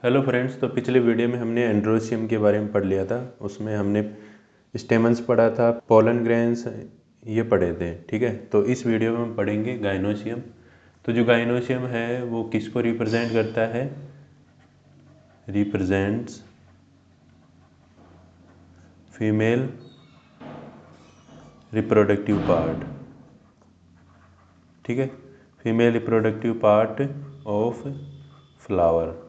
Hello friends, तो पिछले video में हमने एंड्रोसियम के बारे में पढ़ लिया था। उसमें हमने स्टेमन्स पढ़ा था, पोलन ग्रेन्स ये पढ़े थे। ठीक है, तो इस वीडियो में हम पढ़ेंगे गाइनोसियम। तो जो गाइनोसियम है वो किसको रिप्रेजेंट करता है? Represents female reproductive part. ठीक है, female reproductive part of flower.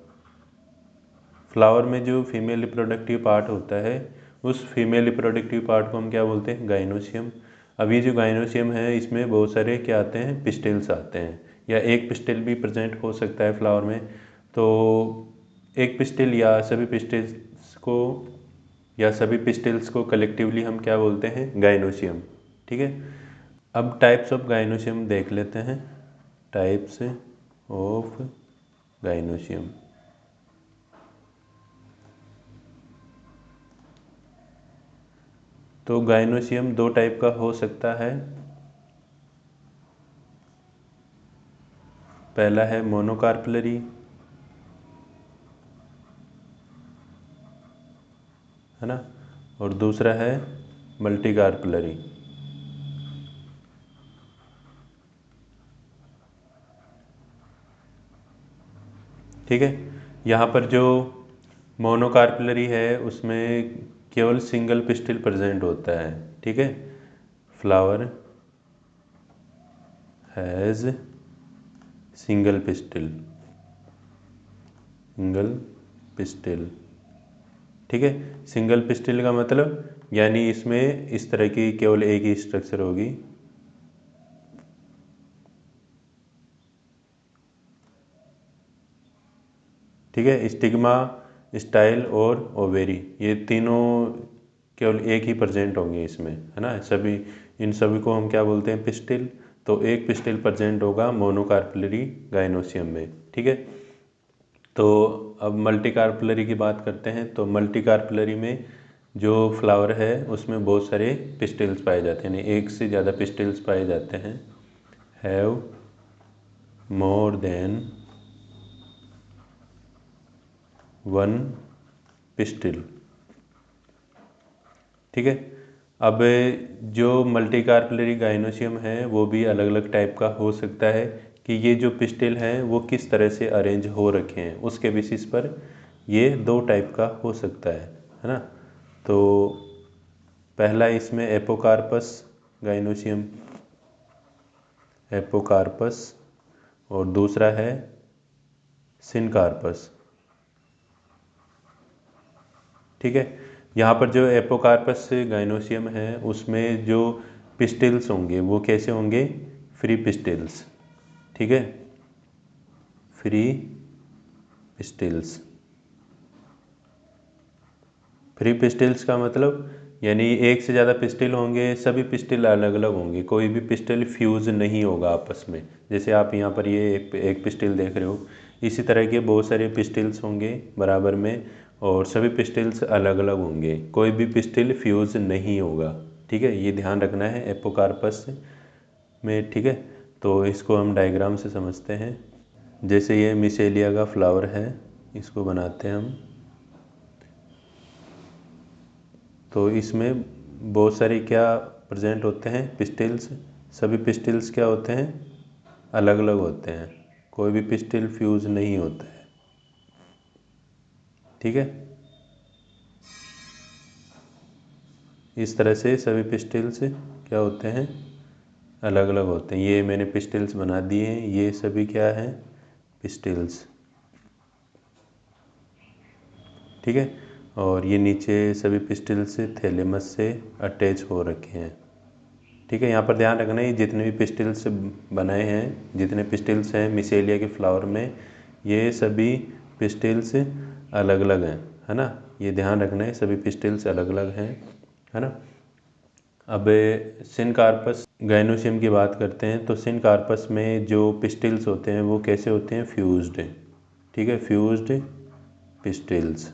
Flower में जो फीमेल रिप्रोडक्टिव पार्ट होता है, उस फीमेल रिप्रोडक्टिव पार्ट को हम क्या बोलते हैं? गाइनोसियम। अब ये जो गाइनोसियम है, इसमें बहुत सारे क्या आते हैं? पिस्टिल्स आते हैं, या एक पिस्टिल भी प्रेजेंट हो सकता है फ्लावर में। तो एक पिस्टिल या सभी पिस्टिल्स को कलेक्टिवली हम क्या बोलते हैं? गाइनोसियम। ठीक है, अब टाइप्स ऑफ गाइनोसियम देख लेते हैं। Types of gynoecium. तो गाइनोसियम दो टाइप का हो सकता है। पहला है मोनोकार्पलरी, है ना, और दूसरा है मल्टीकार्पलरी। ठीक है, यहाँ पर जो मोनोकार्पलरी है उसमें केवल सिंगल पिस्टिल प्रेजेंट होता है। ठीक है, फ्लावर हैज़ सिंगल पिस्टिल। ठीक है, सिंगल पिस्टिल का मतलब यानी इसमें इस तरह की केवल एक ही स्ट्रक्चर होगी। ठीक है, स्टिग्मा, स्टाइल और ओवेरी, ये तीनों केवल एक ही प्रेजेंट होंगे इसमें, है ना। इन सभी को हम क्या बोलते हैं? पिस्टिल। तो एक पिस्टिल प्रेजेंट होगा मोनोकार्पलरी गाइनोसियम में। ठीक है, तो अब मल्टीकार्पलरी की बात करते हैं। तो मल्टीकार्पलरी में जो फ्लावर है उसमें बहुत सारे पिस्टिल्स पाए जाते हैं, यानी एक से ज़्यादा पिस्टिल्स पाए जाते हैं। Have more than one pistil. ठीक है, अब जो मल्टीकार्पलरी गाइनोसियम है वो भी अलग अलग टाइप का हो सकता है कि ये जो पिस्टिल हैं वो किस तरह से अरेंज हो रखे हैं, उसके बेसिस पर ये दो टाइप का हो सकता है ना। तो पहला इसमें एपोकार्पस गाइनोसियम, एपोकार्पस, और दूसरा है सिनकार्पस। ठीक है, यहाँ पर जो एपोकार्पस गाइनोसियम है उसमें जो पिस्टिल्स होंगे वो कैसे होंगे? फ्री पिस्टिल्स। ठीक है, फ्री पिस्टिल्स। फ्री पिस्टिल्स का मतलब यानी एक से ज़्यादा पिस्टिल होंगे, सभी पिस्टिल अलग अलग होंगे, कोई भी पिस्टिल फ्यूज़ नहीं होगा आपस में। जैसे आप यहाँ पर ये एक पिस्टिल देख रहे हो, इसी तरह के बहुत सारे पिस्टिल्स होंगे बराबर में, और सभी पिस्टिल्स अलग अलग होंगे, कोई भी पिस्टिल फ्यूज़ नहीं होगा। ठीक है, ये ध्यान रखना है एपोकार्पस में। ठीक है, तो इसको हम डायग्राम से समझते हैं। जैसे ये मिसेलिया का फ्लावर है, इसको बनाते हैं हम। तो इसमें बहुत सारे क्या प्रेजेंट होते हैं? पिस्टिल्स। सभी पिस्टिल्स क्या होते हैं? अलग अलग होते हैं, कोई भी पिस्टिल फ्यूज नहीं होता है। ठीक है, इस तरह से सभी पिस्टिल्स क्या होते हैं? अलग अलग होते हैं। ये मैंने पिस्टिल्स बना दिए हैं, ये सभी क्या हैं? पिस्टिल्स। ठीक है, और ये नीचे सभी पिस्टिल्स थैलेमस से अटैच हो रखे हैं। ठीक है, यहाँ पर ध्यान रखना है जितने भी पिस्टिल्स बनाए हैं, जितने पिस्टिल्स हैं मिसेलिया के फ्लावर में, ये सभी पिस्टिल्स अलग अलग हैं, है ना। ये ध्यान रखना है सभी पिस्टिल्स अलग अलग हैं, है ना। अब सिनकार्पस गाइनोसियम की बात करते हैं। तो सिनकार्पस में जो पिस्टिल्स होते हैं वो कैसे होते हैं? फ्यूज्ड। ठीक है, फ्यूज्ड पिस्टिल्स,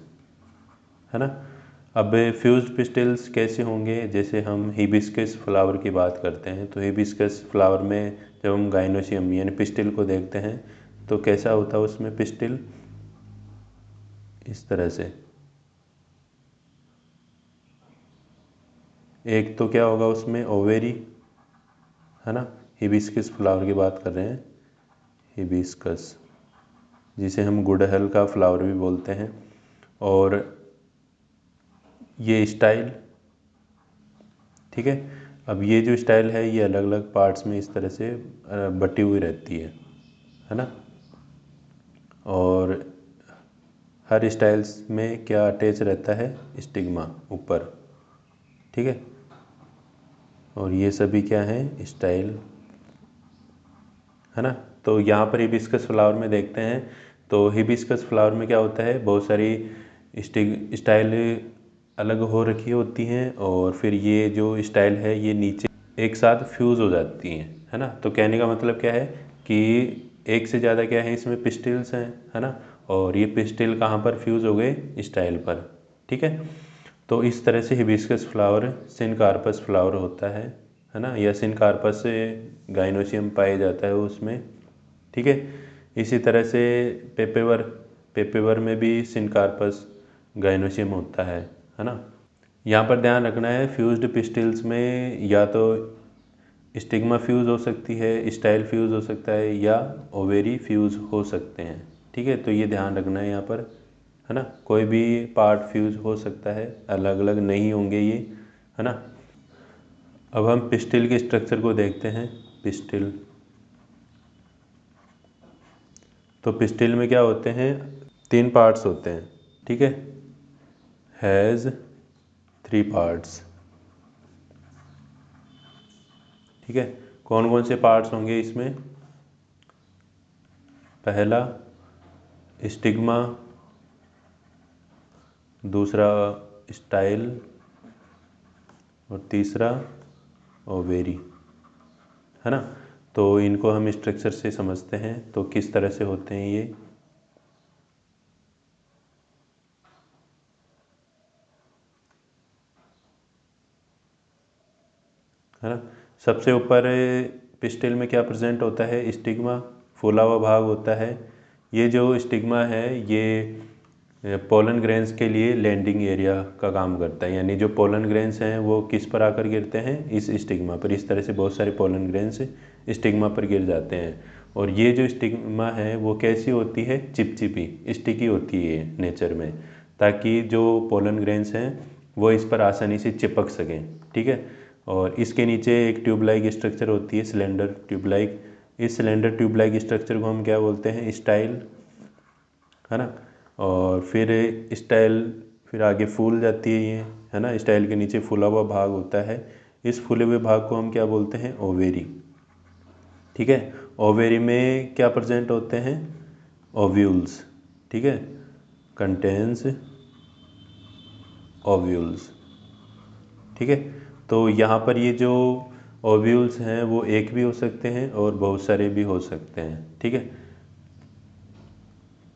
है ना। अब फ्यूज्ड पिस्टिल्स कैसे होंगे? जैसे हम हिबिस्कस फ्लावर की बात करते हैं, तो हिबिस्कस फ्लावर में जब हम गाइनोसियम यानी पिस्टिल को देखते हैं तो कैसा होता है उसमें पिस्टिल? इस तरह से। एक तो क्या होगा उसमें ओवेरी, है ना, हिबिस्कस फ्लावर की बात कर रहे हैं, हिबिस्कस, जिसे हम गुड़हल का फ्लावर भी बोलते हैं। और ये स्टाइल, ठीक है। अब ये जो स्टाइल है ये अलग अलग पार्ट्स में इस तरह से बटी हुई रहती है ना। और हर स्टाइल्स में क्या अटैच रहता है, स्टिग्मा ऊपर, ठीक है। और ये सभी क्या है, स्टाइल, है ना। तो यहाँ पर हिबिस्कस फ्लावर में देखते हैं, तो हिबिस्कस फ्लावर में क्या होता है, बहुत सारी स्टाइल अलग हो रखी होती हैं, और फिर ये जो स्टाइल है ये नीचे एक साथ फ्यूज़ हो जाती हैं, है ना। तो कहने का मतलब क्या है कि एक से ज़्यादा क्या है इसमें पिस्टिल्स हैं, है ना, और ये पिस्टिल कहाँ पर फ्यूज़ हो गए, स्टाइल पर, ठीक है। तो इस तरह से हिबिस्कस फ्लावर सिनकार्पस फ्लावर होता है ना, या सिनकार्पस से गाइनोसियम पाया जाता है उसमें, ठीक है। इसी तरह से पेपेवर, पेपेवर में भी सिनकार्पस गाइनोसियम होता है ना। यहाँ पर ध्यान रखना है, फ्यूज्ड पिस्टिल्स में या तो स्टिग्मा फ्यूज़ हो सकती है, स्टाइल फ्यूज़ हो सकता है, या ओवेरी फ्यूज़ हो सकते हैं, ठीक है। तो ये ध्यान रखना है यहाँ पर, है ना, कोई भी पार्ट फ्यूज़ हो सकता है, अलग अलग नहीं होंगे ये, है ना। अब हम पिस्टिल के स्ट्रक्चर को देखते हैं, पिस्टिल। तो पिस्टिल में क्या होते हैं, 3 पार्ट्स होते हैं, ठीक है, हैज़ 3 पार्ट्स, ठीक है। कौन कौन से पार्ट्स होंगे इसमें, पहला स्टिग्मा, दूसरा स्टाइल, और तीसरा ओवेरी, है ना। तो इनको हम स्ट्रक्चर से समझते हैं, तो किस तरह से होते हैं ये, है ना। सबसे ऊपर पिस्टिल में क्या प्रेजेंट होता है, स्टिग्मा, फूला हुआ भाग होता है। ये जो स्टिग्मा है ये पोलन ग्रेन्स के लिए लैंडिंग एरिया का काम करता है, यानी जो पोलन ग्रेन्स हैं वो किस पर आकर गिरते हैं, इस स्टिग्मा पर। इस तरह से बहुत सारे पोलन ग्रेन्स स्टिग्मा पर गिर जाते हैं। और ये जो स्टिग्मा है वो कैसी होती है, चिपचिपी, स्टिकी होती है नेचर में, ताकि जो पोलन ग्रेन्स हैं वो इस पर आसानी से चिपक सकें, ठीक है। और इसके नीचे एक ट्यूब लाइक स्ट्रक्चर होती है, सिलेंडर ट्यूब लाइक। इस सिलेंडर ट्यूब लाइक स्ट्रक्चर को हम क्या बोलते हैं, स्टाइल, है ना। और फिर स्टाइल फिर आगे फूल जाती है ये, है ना, स्टाइल के नीचे फूला हुआ भाग होता है। इस फूले हुए भाग को हम क्या बोलते हैं, ओवेरी, ठीक है। ओवेरी में क्या प्रेजेंट होते हैं, ओव्यूल्स, ठीक है, कंटेन्स ओव्यूल्स, ठीक है। तो यहाँ पर ये जो ओव्यूल्स हैं वो एक भी हो सकते हैं और बहुत सारे भी हो सकते हैं, ठीक है।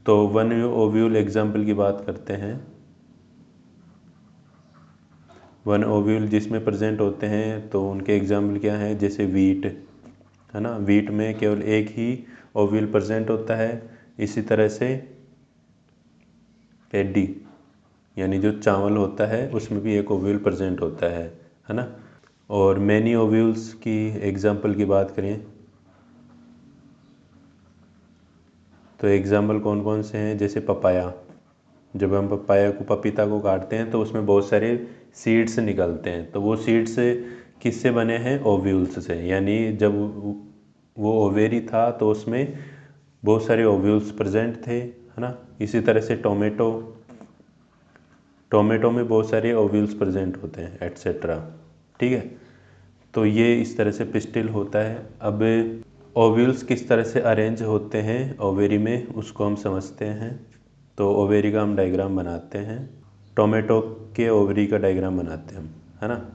तो वन ओव्यूल एग्जाम्पल की बात करते हैं। वन ओव्यूल जिसमें प्रेजेंट होते हैं तो उनके एग्जाम्पल क्या हैं, जैसे वीट, है ना, वीट में केवल एक ही ओव्यूल प्रेजेंट होता है। इसी तरह से पैडी, यानी जो चावल होता है उसमें भी एक ओव्यूल प्रेजेंट होता है ना। और मैनी ओव्यूल्स की एग्जाम्पल की बात करें तो एग्जाम्पल कौन कौन से हैं, जैसे पपाया। जब हम पपाया को, पपीता को काटते हैं तो उसमें बहुत सारे सीड्स निकलते हैं, तो वो सीड्स किससे बने हैं, ओव्यूल्स से। यानी जब वो ओवेरी था तो उसमें बहुत सारे ओव्यूल्स प्रेजेंट थे, है ना। इसी तरह से टोमेटो, टोमेटो में बहुत सारे ओव्यूल्स प्रेजेंट होते हैं, एट्सेट्रा, ठीक है। तो ये इस तरह से पिस्टिल होता है। अब ओव्यूल्स किस तरह से अरेंज होते हैं ओवेरी में, उसको हम समझते हैं। तो ओवेरी का हम डायग्राम बनाते हैं, टोमेटो के ओवरी का डायग्राम बनाते हैं हम, है ना।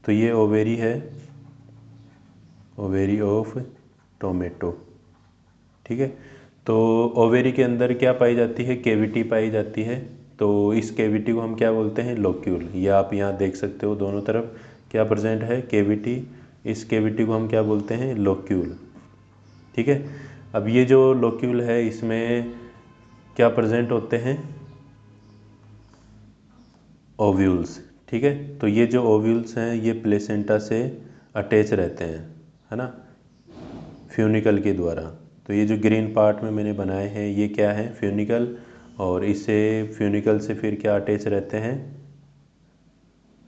तो ये ओवेरी है, ओवेरी ऑफ टोमेटो। ठीक है, तो ओवेरी के अंदर क्या पाई जाती है, कैविटी पाई जाती है। तो इस कैविटी को हम क्या बोलते हैं, लोक्यूल। ये आप यहाँ देख सकते हो दोनों तरफ क्या प्रेजेंट है, कैविटी। इस कैविटी को हम क्या बोलते हैं, लोक्यूल। ठीक है, अब ये जो लोक्यूल है इसमें क्या प्रेजेंट होते हैं, ओव्यूल्स। ठीक है, तो ये जो ओव्यूल्स हैं ये प्लेसेंटा से अटैच रहते हैं, है ना, फ्यूनिकल के द्वारा। तो ये जो ग्रीन पार्ट में मैंने बनाए हैं ये क्या है, फ्यूनिकल, और इससे फ्यूनिकल से फिर क्या अटैच रहते हैं,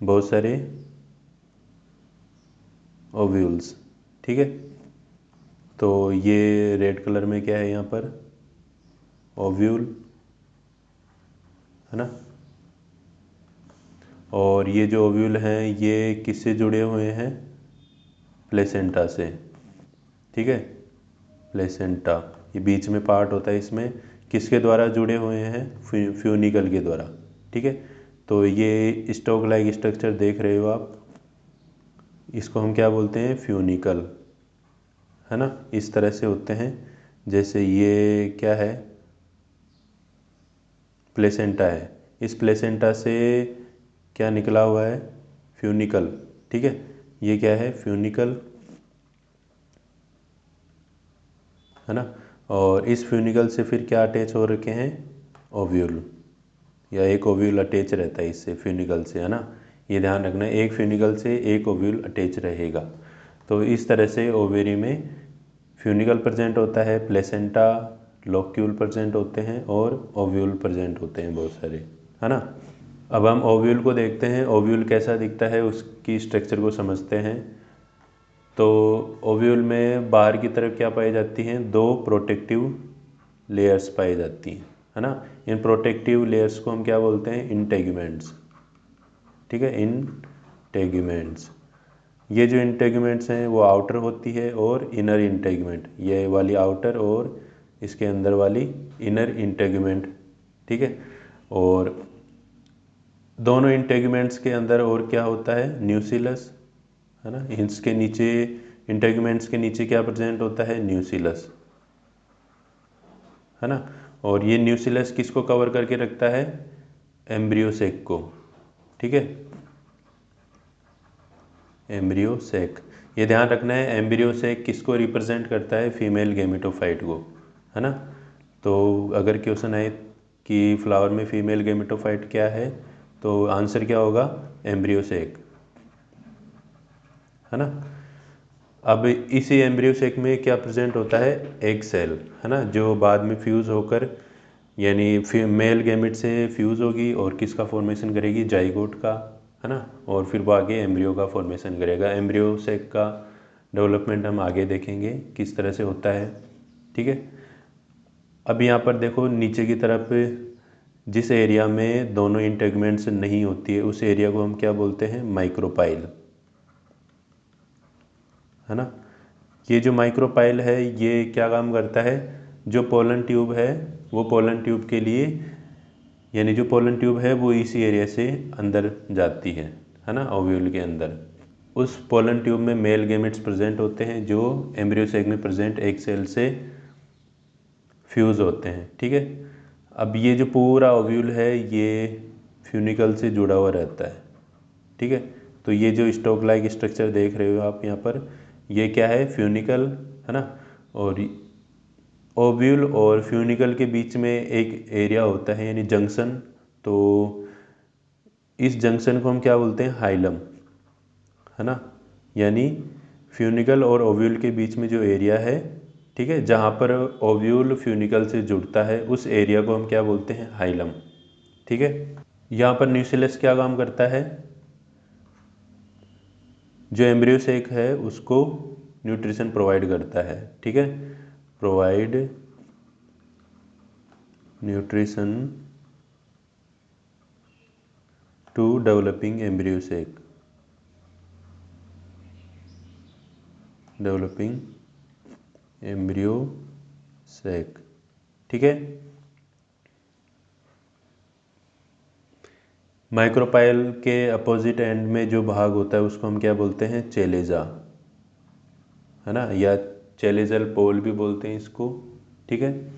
बहुत सारे ओव्यूल्स। ठीक है, तो ये रेड कलर में क्या है यहाँ पर, ओव्यूल, है ना। और ये जो ओव्यूल हैं ये किससे जुड़े हुए हैं, प्लेसेंटा से। ठीक है, प्लेसेंटा, ये बीच में पार्ट होता है, इसमें किसके द्वारा जुड़े हुए हैं, फ्यूनिकल के द्वारा। ठीक है, तो ये स्टॉक लाइक स्ट्रक्चर देख रहे हो आप, इसको हम क्या बोलते हैं, फ्यूनिकल, है ना। इस तरह से होते हैं, जैसे ये क्या है, प्लेसेंटा है, इस प्लेसेंटा से क्या निकला हुआ है, फ्यूनिकल। ठीक है, ये क्या है, फ्यूनिकल, है ना। और इस फ्यूनिकल से फिर क्या अटैच हो रखे हैं, ओव्यूल, या एक ओव्यूल अटैच रहता है इससे, फ्यूनिकल से, है ना। ये ध्यान रखना, एक फ्यूनिकल से एक ओव्यूल अटैच रहेगा। तो इस तरह से ओवेरी में फ्यूनिकल प्रेजेंट होता है, प्लेसेंटा, लोक्यूल प्रेजेंट होते हैं और ओव्यूल प्रेजेंट होते हैं बहुत सारे, है ना। अब हम ओव्यूल को देखते हैं, ओव्यूल कैसा दिखता है उसकी स्ट्रक्चर को समझते हैं। तो ओव्यूल में बाहर की तरफ क्या पाई जाती हैं, दो प्रोटेक्टिव लेयर्स पाई जाती हैं, है ना। इन प्रोटेक्टिव लेयर्स को हम क्या बोलते हैं, इंटेगुमेंट्स। ठीक है, इंटेगुमेंट्स। ये जो इंटेगुमेंट्स हैं वो आउटर होती है और इनर इंटेगुमेंट, ये वाली आउटर और इसके अंदर वाली इनर इंटेगुमेंट। ठीक है, और दोनों इंटेगुमेंट्स के अंदर और क्या होता है, न्यूसिलस, है ना। इसके नीचे, इंटेगुमेंट्स के नीचे क्या प्रेजेंट होता है, न्यूसिलस, है ना। और ये न्यूसिलस किसको कवर करके रखता है, एम्ब्रियो सेक को। ठीक है, एम्ब्रियो सेक, ये ध्यान रखना है, एम्ब्रियो सेक किसको रिप्रेजेंट करता है, फीमेल गेमेटोफाइट को, है ना। तो अगर क्वेश्चन आए कि फ्लावर में फीमेल गेमेटोफाइट क्या है, तो आंसर क्या होगा, एम्ब्रियो सेक, है ना। अब इसी एम्ब्रियो सेक में क्या प्रेजेंट होता है, एग सेल, है ना, जो बाद में फ्यूज़ होकर, यानी मेल गैमेट से फ्यूज़ होगी और किसका फॉर्मेशन करेगी, जाइगोट का, है ना। और फिर वो आगे एम्ब्रियो का फॉर्मेशन करेगा। एम्ब्रियो सेक का डेवलपमेंट हम आगे देखेंगे किस तरह से होता है। ठीक है, अब यहाँ पर देखो नीचे की तरफ, जिस एरिया में दोनों इंटेगमेंट्स नहीं होती है उस एरिया को हम क्या बोलते हैं, माइक्रोपाइल, है ना। ये जो माइक्रोपाइल है ये क्या काम करता है, जो पोलन ट्यूब है वो पोलन ट्यूब के लिए, यानी जो पोलन ट्यूब है वो इसी एरिया से अंदर जाती है ना, ओव्यूल के अंदर। उस पोलन ट्यूब में मेल गैमेट्स प्रेजेंट होते हैं जो एम्ब्रियो सेक में प्रेजेंट एक सेल से फ्यूज़ होते हैं। ठीक है, अब ये जो पूरा ओव्यूल है ये फ्यूनिकल से जुड़ा हुआ रहता है। ठीक है, तो ये जो स्टॉक लाइक स्ट्रक्चर देख रहे हो आप यहाँ पर, ये क्या है, फ्यूनिकल, है ना। और ओव्यूल और फ्यूनिकल के बीच में एक एरिया होता है, यानी जंक्शन। तो इस जंक्शन को हम क्या बोलते हैं, हाइलम, है ना। यानी फ्यूनिकल और ओव्यूल के बीच में जो एरिया है, ठीक है, जहाँ पर ओव्यूल फ्यूनिकल से जुड़ता है उस एरिया को हम क्या बोलते हैं, हाइलम। ठीक है, यहाँ पर न्यूक्लियस क्या काम करता है, जो एम्ब्रियो सेक है उसको न्यूट्रिशन प्रोवाइड करता है। ठीक है, provide nutrition to developing embryo sac, developing embryo sac. ठीक है, माइक्रोपाइल के अपोजिट एंड में जो भाग होता है उसको हम क्या बोलते हैं, चेलेजा, है ना, या चेलेजल पोल भी बोलते हैं इसको। ठीक है,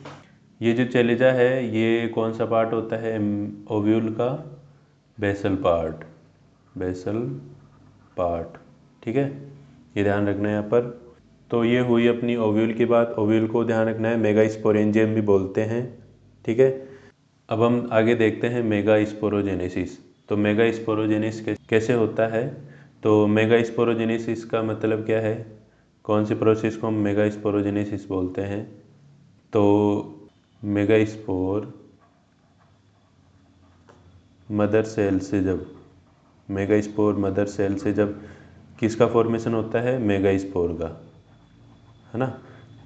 ये जो चेलेजा है ये कौन सा पार्ट होता है ओव्यूल का, बेसल पार्ट, बेसल पार्ट। ठीक है, ये ध्यान रखना है यहाँ पर। तो ये हुई अपनी ओव्यूल की बात। ओव्यूल को ध्यान रखना है, मेगास्पोरेंजियम भी बोलते हैं। ठीक है, अब हम आगे देखते हैं मेगास्पोरोजेनेसिस। तो मेगास्पोरोजेनेसिस कैसे होता है, तो मेगास्पोरोजेनेसिस का मतलब क्या है, कौन सी प्रोसेस को हम मेगास्पोरोजेनेसिस बोलते हैं। तो मेगास्पोर मदर सेल से जब किसका फॉर्मेशन होता है, मेगास्पोर का, है ना।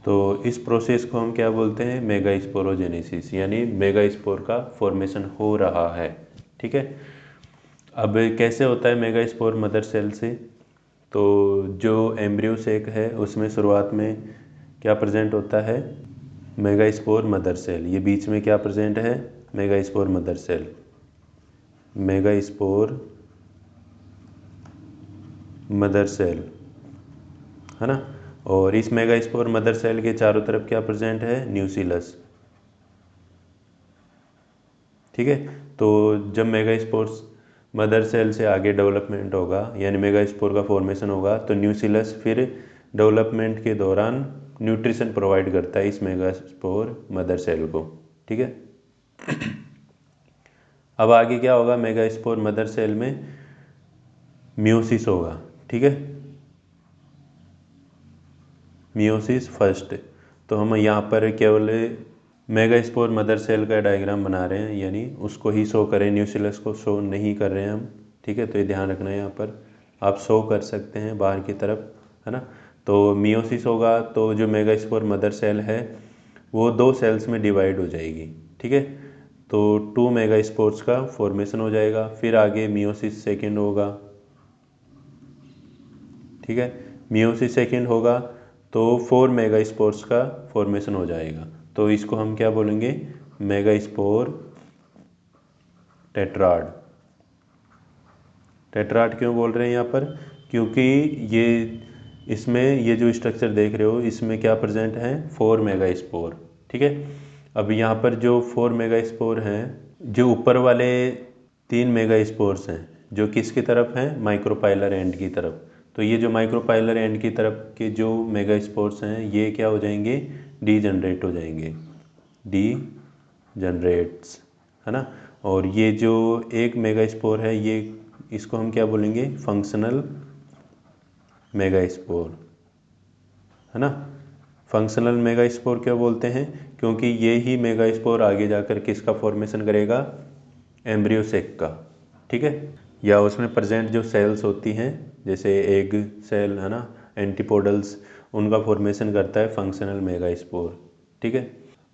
तो इस प्रोसेस को हम क्या बोलते हैं, मेगास्पोरोजेनेसिस, यानी मेगास्पोर का फॉर्मेशन हो रहा है। ठीक है, अब कैसे होता है मेगास्पोर मदर सेल से, तो जो एम्ब्रियो सेक है उसमें शुरुआत में क्या प्रेजेंट होता है, मेगास्पोर मदर सेल। ये बीच में क्या प्रेजेंट है, megaspore mother cell, megaspore mother cell, है ना। और इस मेगास्पोर मदर सेल के चारों तरफ क्या प्रेजेंट है, न्यूक्लियस। ठीक है, तो जब मेगास्पोर्स मदर सेल से आगे डेवलपमेंट होगा, यानी मेगास्पोर का फॉर्मेशन होगा, तो न्यूक्लियस फिर डेवलपमेंट के दौरान न्यूट्रिशन प्रोवाइड करता है इस मेगास्पोर मदर सेल को। ठीक है, अब आगे क्या होगा, मेगास्पोर मदर सेल में मियोसिस होगा। ठीक है, मियोसिस फर्स्ट। तो हम यहाँ पर केवल मेगास्पोर मदर सेल का डायग्राम बना रहे हैं, यानी उसको ही शो करें, न्यूक्लियस को शो नहीं कर रहे हैं हम। ठीक है, तो ये ध्यान रखना है, यहाँ पर आप शो कर सकते हैं बाहर की तरफ, है ना। तो मियोसिस होगा तो जो मेगास्पोर मदर सेल है वो 2 सेल्स में डिवाइड हो जाएगी। ठीक है, तो 2 मेगास्पोर्स का फॉर्मेशन हो जाएगा। फिर आगे मियोसिस सेकेंड होगा। ठीक है, मियोसिस सेकेंड होगा तो 4 मेगास्पोर्स का फॉर्मेशन हो जाएगा। तो इसको हम क्या बोलेंगे, मेगास्पोर टेट्राड। टेट्राड क्यों बोल रहे हैं यहाँ पर, क्योंकि ये इसमें ये जो स्ट्रक्चर देख रहे हो इसमें क्या प्रेजेंट है, 4 मेगास्पोर। ठीक है, अब यहाँ पर जो 4 मेगास्पोर हैं, जो ऊपर वाले 3 मेगास्पोर्स हैं जो किसकी तरफ हैं, माइक्रोपाइलर एंड की तरफ। तो ये जो माइक्रोपाइलर एंड की तरफ के जो मेगास्पोर्स हैं ये क्या हो जाएंगे, डीजनरेट हो जाएंगे, डी जनरेट्स, है ना। और ये जो एक मेगास्पोर है ये, इसको हम क्या बोलेंगे, फंक्शनल मेगास्पोर, है ना। फंक्शनल मेगास्पोर क्यों बोलते हैं, क्योंकि ये ही मेगास्पोर आगे जाकर किसका फॉर्मेशन करेगा, एम्ब्रियो सेक का। ठीक है, या उसमें प्रेजेंट जो सेल्स होती हैं जैसे एग सेल, है ना, एंटीपोडल्स, उनका फॉर्मेशन करता है फंक्शनल मेगास्पोर। ठीक है,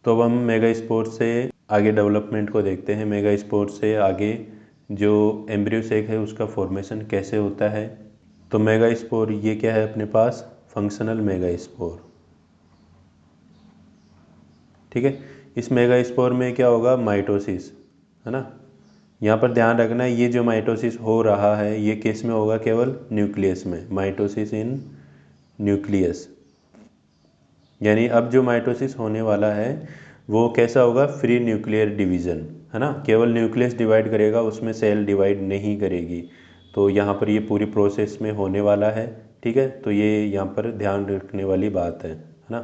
तो अब हम मेगास्पोर से आगे डेवलपमेंट को देखते हैं। मेगास्पोर से आगे जो एम्ब्रियो सेक है उसका फॉर्मेशन कैसे होता है। तो मेगास्पोर ये क्या है अपने पास, फंक्शनल मेगास्पोर। ठीक है, इस मेगास्पोर में क्या होगा, माइटोसिस, है ना। यहाँ पर ध्यान रखना है ये जो माइटोसिस हो रहा है ये किस में होगा, केवल न्यूक्लियस में, माइटोसिस इन न्यूक्लियस। यानी अब जो माइटोसिस होने वाला है वो कैसा होगा, फ्री न्यूक्लियर डिवीज़न, है ना, केवल न्यूक्लियस डिवाइड करेगा, उसमें सेल डिवाइड नहीं करेगी। तो यहाँ पर ये पूरी प्रोसेस में होने वाला है। ठीक है, तो ये यहाँ पर ध्यान रखने वाली बात है ना।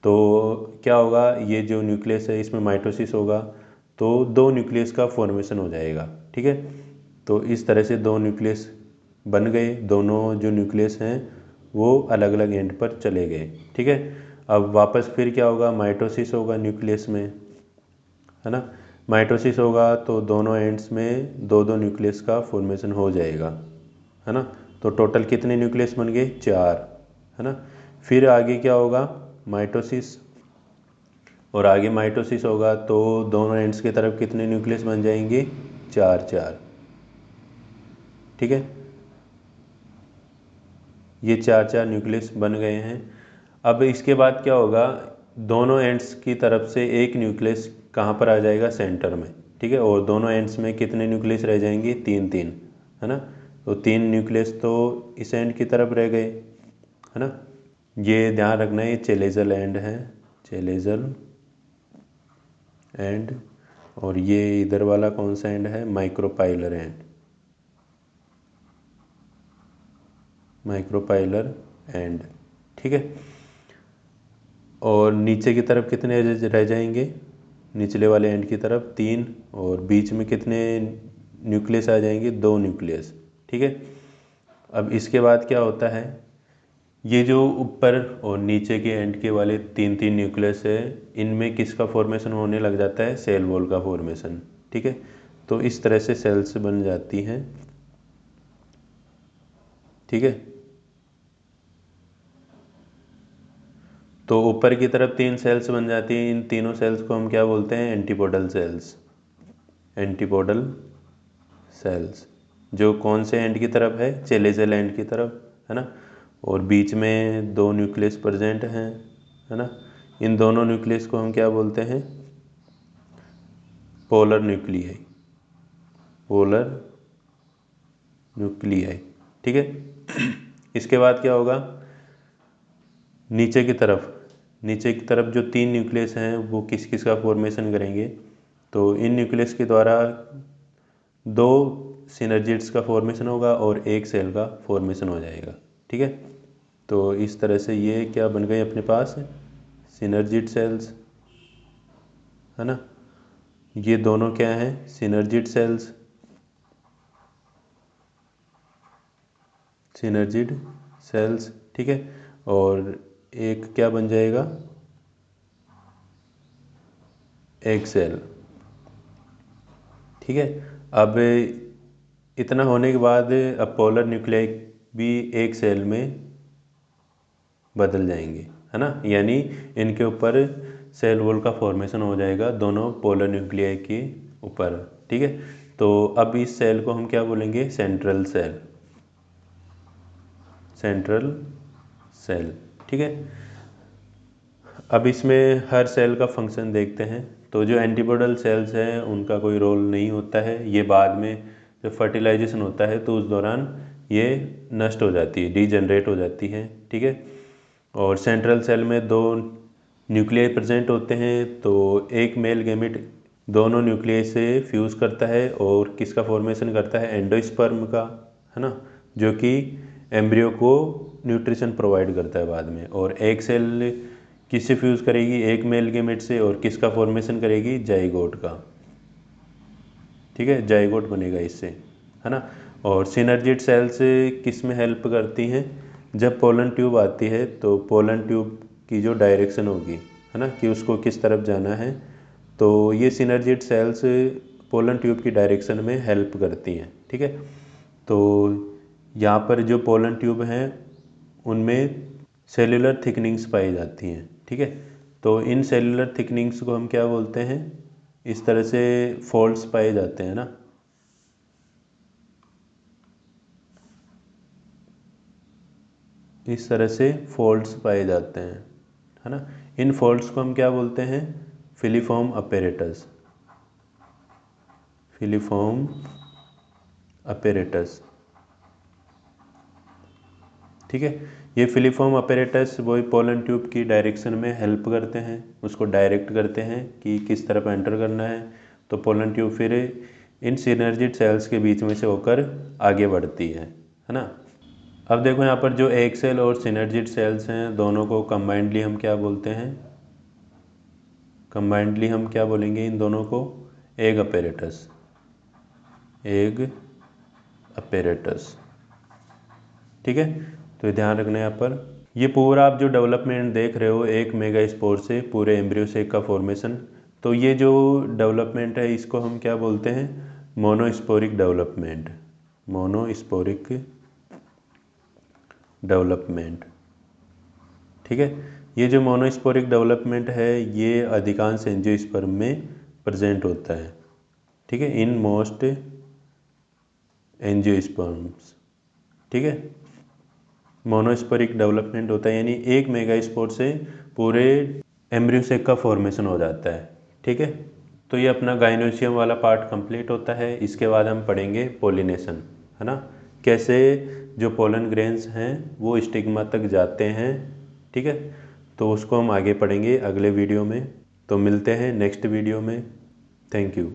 तो क्या होगा, ये जो न्यूक्लियस है इसमें माइटोसिस होगा तो 2 न्यूक्लियस का फॉर्मेशन हो जाएगा। ठीक है, तो इस तरह से 2 न्यूक्लियस बन गए, दोनों जो न्यूक्लियस हैं वो अलग अलग एंड पर चले गए। ठीक है, अब वापस फिर क्या होगा, माइटोसिस होगा न्यूक्लियस में, है ना। माइटोसिस होगा तो दोनों एंड्स में 2 न्यूक्लियस का फॉर्मेशन हो जाएगा, है ना। तो टोटल कितने न्यूक्लियस बन गए, 4, है ना। फिर आगे क्या होगा, माइटोसिस, और आगे माइटोसिस होगा तो दोनों एंड्स की तरफ कितने न्यूक्लियस बन जाएंगे, 4 4। ठीक है, ये 4 4 न्यूक्लियस बन गए हैं। अब इसके बाद क्या होगा, दोनों एंड्स की तरफ से एक न्यूक्लियस कहाँ पर आ जाएगा, सेंटर में। ठीक है, और दोनों एंड्स में कितने न्यूक्लियस रह जाएंगे, 3 3, है ना। तो 3 न्यूक्लियस तो इस एंड की तरफ रह गए, है ना। ये ध्यान रखना है, ये चेलेजल एंड है, चेलेजल एंड, और ये इधर वाला कौन सा एंड है, माइक्रोपाइलर एंड, माइक्रोपाइलर एंड, ठीक है। और नीचे की तरफ कितने रह जाएंगे, निचले वाले एंड की तरफ 3, और बीच में कितने न्यूक्लियस आ जाएंगे, 2 न्यूक्लियस, ठीक है। अब इसके बाद क्या होता है, ये जो ऊपर और नीचे के एंड के वाले 3 3 न्यूक्लियस है, इनमें किसका फॉर्मेशन होने लग जाता है, सेल वॉल का फॉर्मेशन, ठीक है। तो इस तरह से सेल्स बन जाती हैं, ठीक है। तो ऊपर की तरफ 3 सेल्स बन जाती हैं, इन तीनों सेल्स को हम क्या बोलते हैं, एंटीपोडल सेल्स, एंटीपोडल सेल्स, जो कौन से एंड की तरफ है, चेलेजल एंड की तरफ, है ना। और बीच में 2 न्यूक्लियस प्रेजेंट हैं, है ना। इन दोनों न्यूक्लियस को हम क्या बोलते हैं, पोलर न्यूक्लियाई, पोलर न्यूक्लियाई, ठीक है। इसके बाद क्या होगा, नीचे की तरफ, नीचे की तरफ जो 3 न्यूक्लियस हैं वो किस किस का फॉर्मेशन करेंगे, तो इन न्यूक्लियस के द्वारा 2 सिनर्जिड्स का फॉर्मेशन होगा और 1 सेल का फॉर्मेशन हो जाएगा, ठीक है। तो इस तरह से ये क्या बन गए अपने पास, सिनर्जिड सेल्स, है ना। ये दोनों क्या हैं, सिनर्जिड सेल्स, सिनर्जिड सेल्स, ठीक है। और एक क्या बन जाएगा, एक सेल, ठीक है। अब इतना होने के बाद अब पोलर न्यूक्लियाई भी एक सेल में बदल जाएंगे, है ना, यानी इनके ऊपर सेल वॉल का फॉर्मेशन हो जाएगा दोनों पोलर न्यूक्लियाई के ऊपर, ठीक है। तो अब इस सेल को हम क्या बोलेंगे, सेंट्रल सेल, सेंट्रल सेल, ठीक है। अब इसमें हर सेल का फंक्शन देखते हैं। तो जो एंटीपोडल सेल्स हैं उनका कोई रोल नहीं होता है, ये बाद में जब फर्टिलाइजेशन होता है तो उस दौरान ये नष्ट हो जाती है, डीजनरेट हो जाती है, ठीक है। और सेंट्रल सेल में 2 न्यूक्लियाई प्रेजेंट होते हैं, तो एक मेल गैमेट दोनों न्यूक्लियाई से फ्यूज़ करता है और किसका फॉर्मेशन करता है, एंडोस्पर्म का, है ना, जो कि एम्ब्रियो को न्यूट्रिशन प्रोवाइड करता है बाद में। और एक सेल किससे फ्यूज़ करेगी, एक मेल गैमेट से, और किसका फॉर्मेशन करेगी, जाइगोट का, ठीक है, जाइगोट बनेगा इससे, है ना। और सिनर्जिड सेल्स किस में हेल्प करती हैं, जब पोलन ट्यूब आती है तो पोलन ट्यूब की जो डायरेक्शन होगी, है ना, कि उसको किस तरफ जाना है, तो ये सिनर्जिड सेल्स पोलन ट्यूब की डायरेक्शन में हेल्प करती हैं, ठीक है। तो यहाँ पर जो पोलन ट्यूब हैं उनमें सेल्यूलर थिकनिंग्स पाई जाती हैं, ठीक है। तो इन सेल्यूलर थिकनिंग्स को हम क्या बोलते हैं, इस तरह से फोल्ड्स पाए जाते हैं ना, इस तरह से फोल्ड्स पाए जाते हैं, है ना। इन फोल्ड्स को हम क्या बोलते हैं, फिलीफॉर्म अपैरेटस, फिलीफॉर्म अपैरेटस, ठीक है। ये फिलीफॉर्म अपैरेटस वही पोलन ट्यूब की डायरेक्शन में हेल्प करते हैं, उसको डायरेक्ट करते हैं कि किस तरफ एंटर करना है। तो पोलन ट्यूब फिर इन सिनर्जिड सेल्स के बीच में से होकर आगे बढ़ती है ना। अब देखो यहाँ पर जो एक सेल और सिनर्जिड सेल्स हैं दोनों को कंबाइंडली हम क्या बोलते हैं, कंबाइंडली हम क्या बोलेंगे इन दोनों को, एग अपैरेटस, एग अपैरेटस, ठीक है। तो ध्यान रखना है यहाँ पर, ये पूरा आप जो डेवलपमेंट देख रहे हो एक मेगा स्पोर से पूरे एम्ब्रियो से का फॉर्मेशन, तो ये जो डेवलपमेंट है इसको हम क्या बोलते हैं, मोनोस्पोरिक डेवलपमेंट, मोनोस्पोरिक डेवलपमेंट, ठीक है। ये जो मोनोस्पोरिक डेवलपमेंट है ये अधिकांश एंजियोस्पर्म में प्रेजेंट होता है, ठीक है, इन मोस्ट एंजियोस्पर्म्स, ठीक है। मोनोस्पोरिक डेवलपमेंट होता है यानी एक मेगा स्पोर से पूरे एम्ब्रियो सेक का फॉर्मेशन हो जाता है, ठीक है। तो ये अपना गाइनोसियम वाला पार्ट कंप्लीट होता है। इसके बाद हम पढ़ेंगे पोलिनेशन, है ना, कैसे जो पोलन ग्रेन्स हैं वो स्टिग्मा तक जाते हैं। ठीक है, तो उसको हम आगे पढ़ेंगे अगले वीडियो में। तो मिलते हैं नेक्स्ट वीडियो में। Thank you.